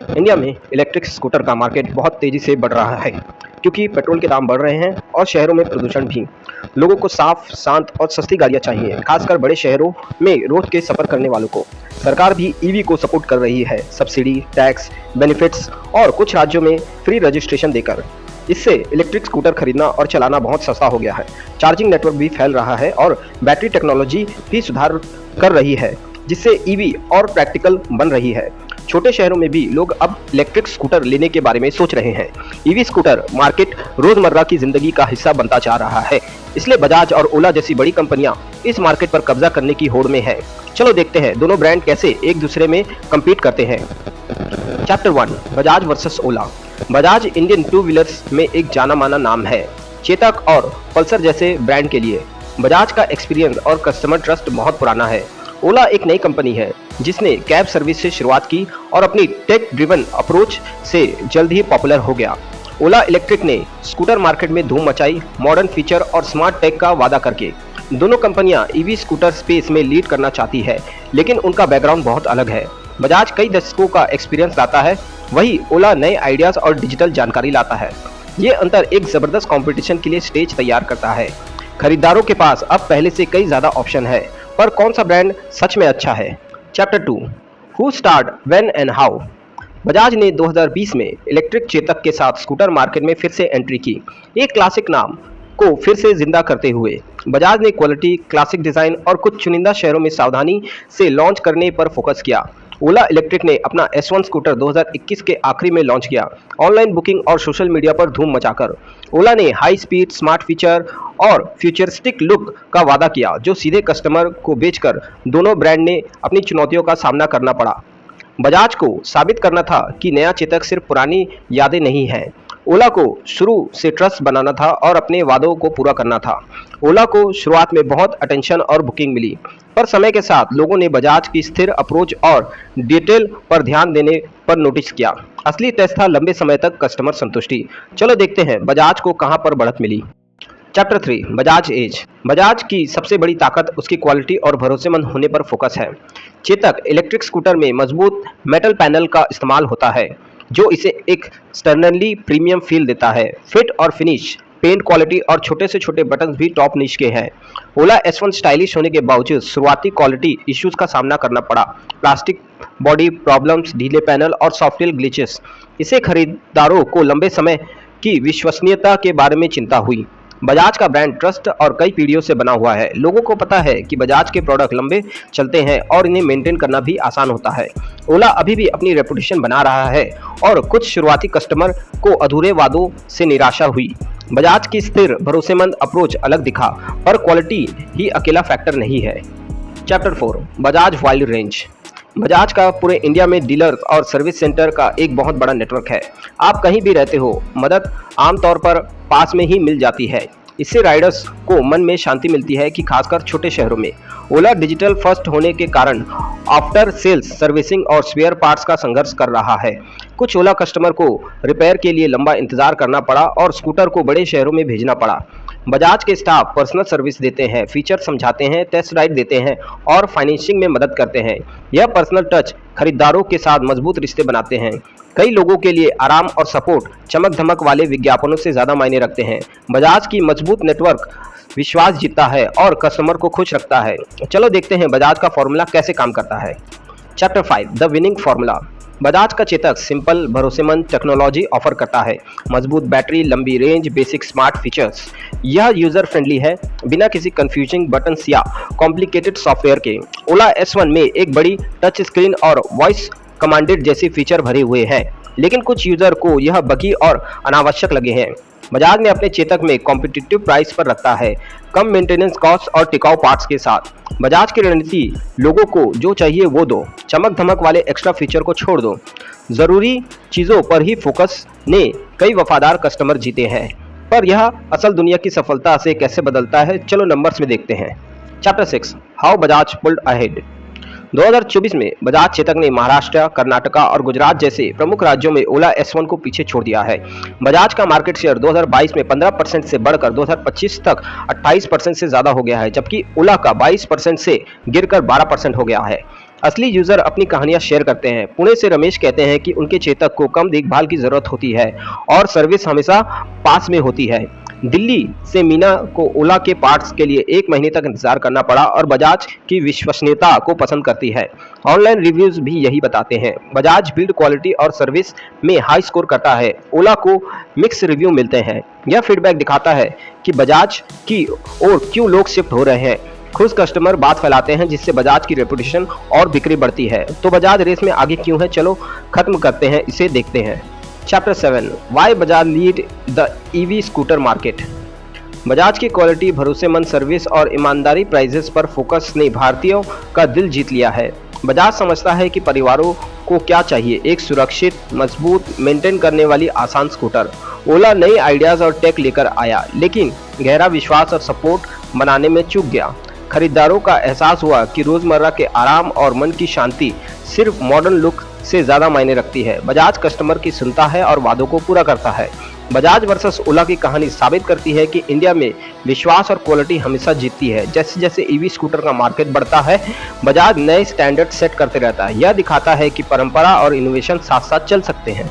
India में electric scooter का market बहुत तेजी से बढ़ रहा है क्योंकि पेट्रोल के दाम बढ़ रहे हैं और शहरों में प्रदूषण भी। लोगों को साफ, शांत और सस्ती गाड़ियां चाहिए, खासकर बड़े शहरों में रोज के सफर करने वालों को। सरकार भी ईवी को सपोर्ट कर रही है, सब्सिडी, टैक्स, बेनिफिट्स और कुछ राज्यों में फ्री रजिस्ट्रेशन देकर। इससे इलेक्ट्रिक स्कूटर खरीदना और चलाना बहुत सस्ता हो गया है। चार्जिंग नेटवर्क भी फैल रहा है और बैटरी टेक्नोलॉजी भी सुधार कर रही है, जिससे ईवी और प्रैक्टिकल बन रही है। छोटे शहरों में भी लोग अब इलेक्ट्रिक स्कूटर लेने के बारे में सोच रहे हैं। ईवी स्कूटर मार्केट रोजमर्रा की जिंदगी का हिस्सा बनता जा रहा है, इसलिए बजाज और ओला जैसी बड़ी कंपनियां इस मार्केट पर कब्जा करने की होड़ में है। चलो देखते हैं दोनों ब्रांड कैसे एक दूसरे में कम्पीट करते हैं। चैप्टर 1, बजाज वर्सेस ओला। बजाज इंडियन टू व्हीलर्स में एक जाना माना नाम है। चेतक और पल्सर जैसे ब्रांड के लिए बजाज का एक्सपीरियंस और कस्टमर ट्रस्ट बहुत पुराना है। ओला एक नई कंपनी है जिसने कैब सर्विस से शुरुआत की और अपनी टेक ड्रिवन अप्रोच से जल्द ही पॉपुलर हो गया। ओला इलेक्ट्रिक ने स्कूटर मार्केट में धूम मचाई, मॉडर्न फीचर और स्मार्ट टेक का वादा करके। दोनों कंपनियां ईवी स्कूटर स्पेस में लीड करना चाहती है, लेकिन उनका बैकग्राउंड बहुत अलग है। बजाज कई दशकों का एक्सपीरियंस लाता है, वही ओला नए आइडियाज और डिजिटल जानकारी लाता है। ये अंतर एक जबरदस्त कंपटीशन के लिए स्टेज तैयार करता है। खरीदारों के पास अब पहले से कई ज्यादा ऑप्शन है, पर कौन सा ब्रांड सच में अच्छा है। Chapter 2, who start when and how. Bajaj ने 2020 में इलेक्ट्रिक चेतक के साथ स्कूटर मार्केट में फिर से एंट्री की, एक क्लासिक नाम को फिर से जिंदा करते हुए। बजाज ने क्वालिटी, क्लासिक डिजाइन और कुछ चुनिंदा शहरों में सावधानी से लॉन्च करने पर फोकस किया। ओला इलेक्ट्रिक ने अपना S1 स्कूटर 2021 के आखिरी में लॉन्च किया, ऑनलाइन बुकिंग और सोशल मीडिया पर धूम मचाकर। ओला ने हाई स्पीड, स्मार्ट फीचर और फ्यूचरिस्टिक लुक का वादा किया, जो सीधे कस्टमर को बेचकर दोनों ब्रांड ने अपनी चुनौतियों का सामना करना पड़ा। बजाज को साबित करना था कि नया चेतक सिर्फ पुरानी यादें नहीं है। ओला को शुरू से ट्रस्ट बनाना था और अपने वादों को पूरा करना था। ओला को शुरुआत में बहुत अटेंशन और बुकिंग मिली, पर समय के साथ लोगों ने बजाज की स्थिर अप्रोच और डिटेल पर ध्यान देने पर नोटिस किया। असली टेस्ट था लंबे समय तक कस्टमर संतुष्टि। चलो देखते हैं बजाज को कहां पर बढ़त मिली। Chapter 3, Bajaj edge. बजाज की सबसे बड़ी ताकत उसकी क्वालिटी और भरोसेमंद होने पर फोकस है। चेतक इलेक्ट्रिक स्कूटर में मजबूत मेटल पैनल का इस्तेमाल होता है, जो इसे एक स्टर्नली प्रीमियम फील देता है। फिट और फिनिश, पेंट क्वालिटी और छोटे से छोटे बटन्स भी टॉप निश के हैं। ओला S1 स्टाइलिश होने के बावजूद शुरुआती क्वालिटी इश्यूज का सामना करना पड़ा। प्लास्टिक बॉडी प्रॉब्लम्स, ढीले पैनल और सॉफ्टवेयर ग्लिचेस। इसे खरीदारों को लंबे समय की विश्वसनीयता के बारे में चिंता हुई। बजाज का ब्रांड ट्रस्ट और कई पीढ़ियों से बना हुआ है। लोगों को पता है कि बजाज के प्रोडक्ट लंबे चलते हैं और इन्हें मेंटेन करना भी आसान होता है। ओला अभी भी अपनी रेपुटेशन बना रहा है और कुछ शुरुआती कस्टमर को अधूरे वादों से निराशा हुई। बजाज की स्थिर, भरोसेमंद अप्रोच अलग दिखा, पर क्वालिटी ही अकेला फैक्टर नहीं है। Chapter 4, Bajaj wide range. Bajaj का पूरे इंडिया में डीलर्स और सर्विस सेंटर का एक बहुत बड़ा नेटवर्क है। आप कहीं भी रहते हो, मदद आमतौर पर पास में ही मिल जाती है। इससे राइडर्स को मन में शांति मिलती है कि खासकर छोटे शहरों में। ओला डिजिटल फर्स्ट होने के कारण आफ्टर सेल्स सर्विसिंग और स्पेयर पार्ट्स का संघर्ष कर रहा है। कुछ ओला कस्टमर को रिपेयर के लिए लंबा इंतजार करना पड़ा और स्कूटर को बड़े शहरों में भेजना पड़ा। बजाज के स्टाफ पर्सनल सर्विस देते हैं, फीचर समझाते हैं, टेस्ट राइड देते हैं और फाइनेंसिंग में मदद करते हैं। यह पर्सनल टच खरीदारों के साथ मजबूत रिश्ते बनाते हैं। कई लोगों के लिए आराम और सपोर्ट चमक धमक वाले विज्ञापनों से ज्यादा मायने रखते हैं। बजाज की मजबूत नेटवर्क विश्वास जीतता है और कस्टमर को खुश रखता है। चलो देखते हैं बजाज का फॉर्मूला कैसे काम करता है। Chapter 5, the winning formula. Bajaj का चेतक सिंपल, भरोसेमंद टेक्नोलॉजी ऑफर करता है। मजबूत बैटरी, लंबी रेंज, बेसिक स्मार्ट फीचर्स। यह यूजर फ्रेंडली है, बिना किसी कंफ्यूजिंग बटन्स या कॉम्प्लिकेटेड सॉफ्टवेयर के। ओला S1 में एक बड़ी टच स्क्रीन और वॉइस कमांडेड जैसे फीचर भरे हुए हैं, लेकिन कुछ यूजर को यह बगी और अनावश्यक लगे हैं। बजाज ने अपने चेतक में कॉम्पिटिटिव प्राइस पर रखता है, कम मेंटेनेंस कॉस्ट और टिकाऊ पार्ट्स के साथ। बजाज की रणनीति लोगों को जो चाहिए वो दो, चमक धमक वाले एक्स्ट्रा फीचर को छोड़ दो। जरूरी चीजों पर ही फोकस ने कई वफादार कस्टमर जीते हैं। पर यह असल दुनिया की सफलता से कैसे बदलता है, चलो नंबर्स में देखते हैं। Chapter 6, how Bajaj pulled ahead. 2024 में बजाज चेतक ने महाराष्ट्र, कर्नाटका और गुजरात जैसे प्रमुख राज्यों में ओला S1 को पीछे छोड़ दिया है। बजाज का मार्केट शेयर 2022 में 15% से बढ़कर 2025 तक 28% से ज्यादा हो गया है, जबकि ओला का 22% से गिरकर 12% हो गया है। असली यूजर अपनी कहानियां शेयर करते हैं। पुणे से रमेश कहते हैं कि उनके चेतक को कम देखभाल की जरूरत होती है और सर्विस हमेशा पास में होती है। दिल्ली से मीना को ओला के पार्ट्स के लिए 1 महीने तक इंतजार करना पड़ा और बजाज की विश्वसनीयता को पसंद करती है। ऑनलाइन रिव्यूज भी यही बताते हैं। बजाज बिल्ड क्वालिटी और सर्विस में हाई स्कोर करता है। ओला को मिक्स रिव्यू मिलते हैं। यह फीडबैक दिखाता है कि बजाज की ओर क्यों लोग शिफ्ट हो रहे हैं। खुश कस्टमर बात फैलाते हैं जिससे बजाज की रेपुटेशन और बिक्री बढ़ती है। तो बजाज रेस में आगे क्यों है, चलो खत्म करते हैं, इसे देखते हैं। Chapter 7 why Bajaj lead the EV scooter market. Bajaj की क्वालिटी, भरोसेमंद सर्विस और ईमानदारी प्राइसेस पर फोकस ने भारतीयों का दिल जीत लिया है। बजाज समझता है कि परिवारों को क्या चाहिए, एक सुरक्षित, मजबूत, मेंटेन करने वाली आसान स्कूटर। ओला नई आइडियाज और टेक लेकर आया, लेकिन गहरा विश्वास और सपोर्ट बनाने में चूक गया। खरीदारों का एहसास हुआ कि रोजमर्रा के आराम और मन की शांति सिर्फ मॉडर्न लुक से ज्यादा मायने रखती है। बजाज कस्टमर की सुनता है और वादों को पूरा करता है। बजाज वर्सेस ओला की कहानी साबित करती है कि इंडिया में विश्वास और क्वालिटी हमेशा जीतती है। जैसे जैसे ईवी स्कूटर का मार्केट बढ़ता है, बजाज नए स्टैंडर्ड सेट करते रहता है। यह दिखाता है कि परंपरा और इनोवेशन साथ साथ चल सकते हैं।